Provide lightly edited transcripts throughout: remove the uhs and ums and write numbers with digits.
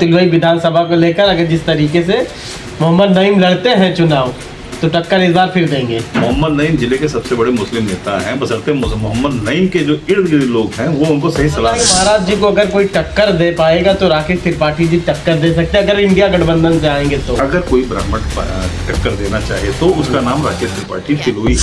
तिलवई विधानसभा को लेकर अगर जिस तरीके से मोहम्मद नईम लड़ते हैं चुनाव तो टक्कर इस बार फिर देंगे। मोहम्मद नईम जिले के सबसे बड़े मुस्लिम नेता हैं। बशर्ते मोहम्मद नईम के जो इर्द गिर्द लोग हैं वो उनको सही सलाह दें। महाराज जी को अगर कोई टक्कर दे पाएगा तो राकेश त्रिपाठी जी टक्कर दे सकते हैं अगर इंडिया गठबंधन से आएंगे तो। अगर कोई ब्राह्मण टक्कर देना चाहे तो उसका नाम राकेश त्रिपाठी तिलोई।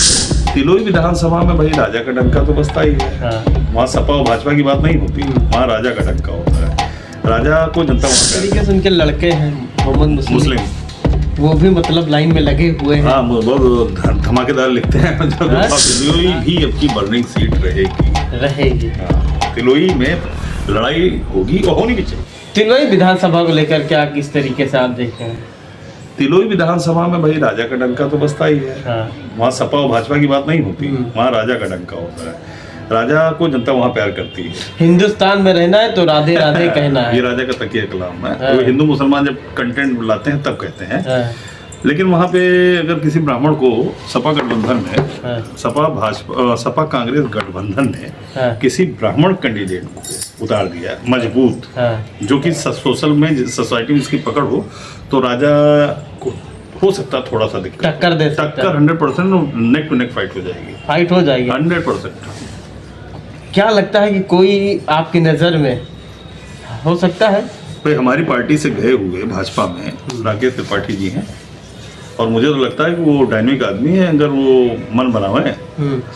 तिलोई विधानसभा में भाई राजा का डंका तो बसता ही है। वहाँ सपा और भाजपा की बात नहीं होती, वहाँ राजा का डंका होता है। राजा को जनता तरीके से उनके लड़के हैं मोहम्मद मुस्लिम, वो भी मतलब लाइन में लगे हुए हैं। हाँ, बहुत धमाकेदार लिखते हैं। तिलोई भी अब की बर्निंग सीट रहेगी। तिलोई में लड़ाई होगी और होनी भी चाहिए। तिलोई विधानसभा को लेकर क्या किस तरीके से आप देखते हैं? तिलोई विधानसभा में भाई राजा का डंका तो बसता ही है। वहाँ सपा और भाजपा की बात नहीं होती, वहाँ राजा का डंका होता है। राजा को जनता वहाँ प्यार करती है। हिंदुस्तान में रहना है तो राधे राधे कहना है। ये राजा का तकिया कलाम है। तो हिंदू मुसलमान जब कंटेंट लाते हैं तब कहते हैं। लेकिन वहाँ पे अगर किसी ब्राह्मण को सपा गठबंधन में सपा कांग्रेस गठबंधन ने किसी ब्राह्मण कैंडिडेट को उतार दिया मजबूत, जो कि सोशल में सोसाइटी में इसकी पकड़ हो, तो राजा को हो सकता है थोड़ा सा दिक्कत, टक्कर 100% नेक टू नेक फाइट हो जाएगी 100%। क्या लगता है कि कोई आपकी नज़र में हो सकता है? भाई हमारी पार्टी से गए हुए भाजपा में राकेश त्रिपाठी जी हैं और मुझे तो लगता है कि वो डायनेमिक आदमी है। अगर वो मन बनावे,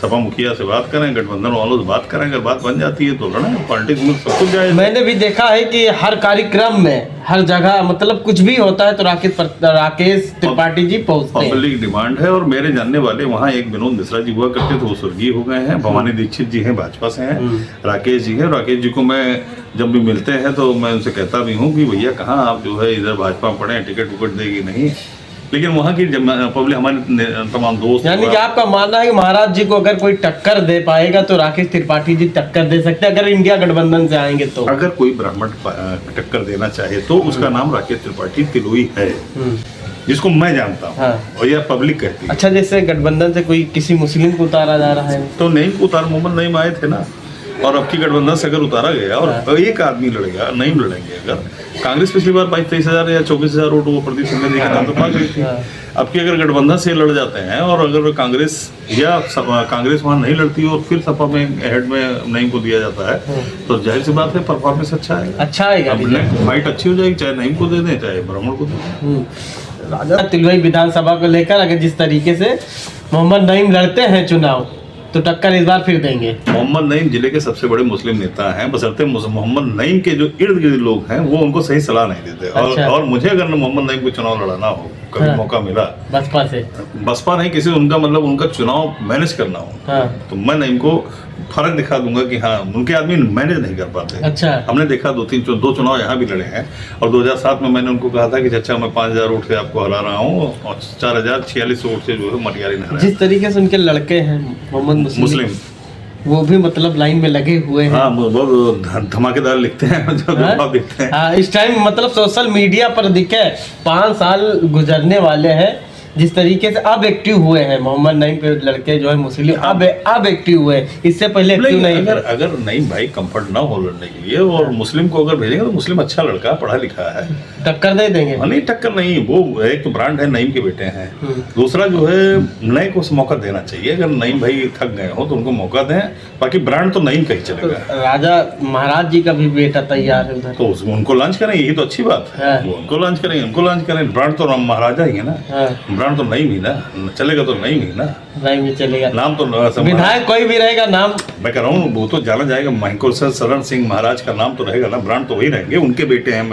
सपा मुखिया से बात करें, गठबंधन वालों से बात करें, अगर बात बन जाती है तो लड़ें। पॉलिटिक्स में सब कुछ जाए। मैंने भी देखा है कि हर कार्यक्रम में हर जगह मतलब कुछ भी होता है तो राकेश त्रिपाठी जी पहुंचते हैं। पब्लिक डिमांड है। और मेरे जानने वाले वहाँ एक विनोद मिश्रा जी हुआ करते थे, वो स्वर्गीय हो गए हैं। भवानी दीक्षित जी हैं, भाजपा से हैं। राकेश जी हैं। राकेश जी को मैं जब भी मिलते हैं तो मैं उनसे कहता भी हूँ कि भैया कहाँ आप जो है इधर भाजपा में पढ़े, टिकट विकट देगी नहीं। लेकिन वहाँ की पब्लिक हमारे तमाम दोस्त, यानी कि आपका मानना है कि महाराज जी को अगर कोई टक्कर दे पाएगा तो राकेश त्रिपाठी जी टक्कर दे सकते हैं अगर इंडिया गठबंधन से आएंगे तो। अगर कोई ब्राह्मण टक्कर देना चाहे तो उसका नाम राकेश त्रिपाठी तिलोई है, जिसको मैं जानता हूँ और यह पब्लिक कहती है। अच्छा, जैसे गठबंधन से कोई किसी मुस्लिम को उतारा जा रहा है तो नईम को उतार, मोहम्मद नईम आए थे ना, और अब की गठबंधन से अगर उतारा गया और एक आदमी लड़ेगा, नईम लड़ेंगे। अगर कांग्रेस पिछली बार 22,000 या 24,000 वोट वो प्रदीप सिंह जी के नाम तो पा गई थी। अब की अगर गठबंधन से लड़ जाते हैं और अगर कांग्रेस वहाँ नहीं लड़ती और फिर सपा में हेड में नईम को दिया जाता है तो जाहिर सी बात है परफॉर्मेंस अच्छा आएगा। फाइट अच्छी हो जाएगी, चाहे नईम को दे दें चाहे ब्राह्मण को दे दें। राजा तिलवई विधानसभा को लेकर अगर जिस तरीके से मोहम्मद नईम लड़ते हैं चुनाव तो टक्कर इस बार फिर देंगे। मोहम्मद नईम जिले के सबसे बड़े मुस्लिम नेता हैं। बशर्ते मोहम्मद नईम के जो इर्द गिर्द लोग हैं वो उनको सही सलाह नहीं देते। और मुझे अगर मोहम्मद नईम को चुनाव लड़ाना हो, कभी मौका मिला बसपा नहीं किसी उनका मतलब उनका चुनाव मैनेज करना हो तो मैं नईम को फर्क दिखा दूंगा कि हाँ उनके आदमी मैनेज नहीं कर पाते। अच्छा, हमने देखा दो चुनाव यहाँ भी लड़े हैं और 2007 में मैंने उनको कहा था कि चाचा मैं 5,000 वोट से आपको हरा रहा हूँ और 4,046 वोट से जो है मटियारी ने हराया। जिस तरीके से उनके लड़के हैं मोहम्मद मुस्लिम, वो भी मतलब लाइन में लगे हुए हैं। हाँ, बहुत धमाकेदार लिखते हैं दिखते हैं। इस टाइम मतलब सोशल मीडिया पर दिखे 5 साल गुजरने वाले हैं, जिस तरीके से अब एक्टिव हुए हैं मोहम्मद नईम के लड़के जो है मुस्लिम अब एक्टिव हुए, इससे पहले एक्टिव नहीं। अगर नईम भाई कंफर्ट ना हो लड़ने के लिए और मुस्लिम को अगर भेजेंगे तो मुस्लिम अच्छा लड़का पढ़ा लिखा है, टक्कर दे देंगे। नहीं टक्कर नहीं, वो एक तो ब्रांड है, नईम के बेटे हैं। दूसरा जो है नए को मौका देना चाहिए। अगर नईम भाई थक गए हो तो उनको मौका दें, बाकी ब्रांड तो नईम का ही चलेगा। राजा महाराज जी का भी बेटा तैयार है उधर, तो उनको लॉन्च करें, यही तो अच्छी बात है। उनको लॉन्च करें, ब्रांड तो महाराजा ही है ना, ब्रांड तो नईम ही ना, चलेगा तो नईम ही ना, नईम ही चलेगा। नाम तो विधायक कोई भी रहेगा, नाम मैं कह रहा हूँ वो तो जाना जाएगा। महेंद्र शरण सिंह महाराज का नाम तो रहेगा ना, ब्रांड तो वही रहेंगे। उनके बेटे हैं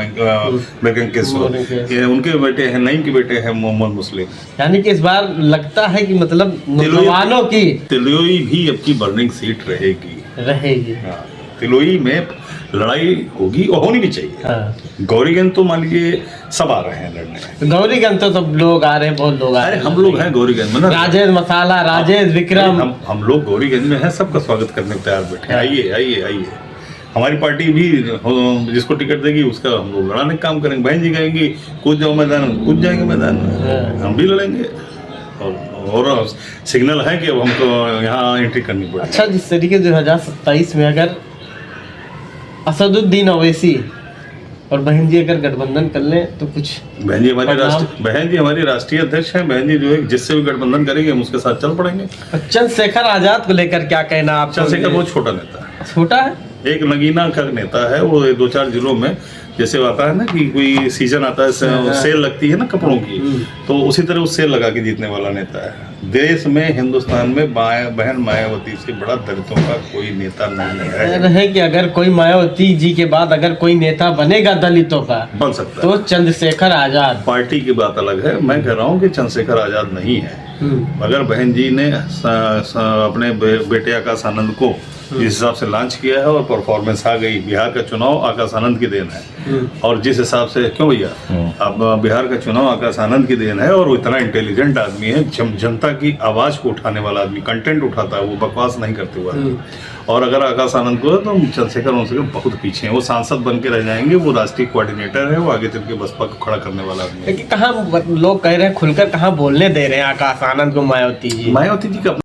उनके बेटे हैं, नईम के बेटे हैं मोहम्मद मुस्लिम। यानी कि इस बार लगता है कि मतलब मुसलमानों की तिलोई भी अब की बर्निंग सीट रहेगी। तिलोई में लड़ाई होगी और होनी भी चाहिए। गौरीगंज तो मान लीजिए सब आ रहे हैं लड़ने। गौरीगंज तो सब लोग आ रहे हैं, बहुत लोग आ रहे हैं। हम लोग हैं गौरीगंज में ना, राजेश मसाला, राजेश विक्रम, हम लोग गौरीगंज में हैं, सबका स्वागत करने को तैयार बैठे। आइए। हमारी पार्टी भी जिसको टिकट देगी उसका हम लोग लड़ाने का काम करेंगे। बहन जी कहेंगी कूद जाओ मैदान में, कूद जाएंगे मैदान में, हम भी लड़ेंगे। और सिग्नल है कि अब हमको यहाँ एंट्री करनी पड़ेगी। अच्छा, जिस तरीके 2027 में अगर असदुद्दीन ओवैसी और बहन जी अगर गठबंधन कर लें तो कुछ बहन जी हमारी परिणाम? बहन जी हमारी राष्ट्रीय अध्यक्ष हैं। बहन जी जो है जिससे भी गठबंधन करेंगे हम उसके साथ चल पड़ेंगे। चंद्रशेखर आजाद को लेकर क्या कहना आप? चंद्रशेखर बहुत छोटा नेता है, छोटा है। एक नगीना का नेता है वो। 2-4 जिलों में जैसे आता है ना कि कोई सीजन आता है, सेल लगती है ना कपड़ों की, तो उसी तरह वो सेल लगा के जीतने वाला नेता है। देश में, हिंदुस्तान में बहन मायावती से बड़ा दलितों का कोई नेता नहीं है। रहे कि अगर कोई मायावती जी के बाद अगर कोई नेता बनेगा दलितों का बन सकता तो है। चंद्रशेखर आजाद। पार्टी की बात अलग है, मैं कह रहा हूँ कि चंद्रशेखर आजाद नहीं है। अगर बहन जी ने अपने बेटे आकाश आनंद को जिस हिसाब से लॉन्च किया है और परफॉर्मेंस आ गई, बिहार का चुनाव आकाश आनंद की देन है। और जिस हिसाब से, क्यों भैया, अब बिहार का चुनाव आकाश आनंद की देन है और वो इतना इंटेलिजेंट आदमी है, जनता की आवाज को उठाने वाला आदमी, कंटेंट उठाता है, वो बकवास नहीं करते हुए। और अगर आकाश आनंद को है तो चंद्रशेखर उनसे बहुत पीछे हैं। वो सांसद बन के रह जाएंगे, वो राष्ट्रीय कोऑर्डिनेटर है, वो आगे चल के बसपा को खड़ा करने वाला आदमी है। लेकिन कहाँ लोग कह रहे हैं खुलकर, कहाँ बोलने दे रहे हैं आकाश आनंद को मायावती जी? मायावती जी का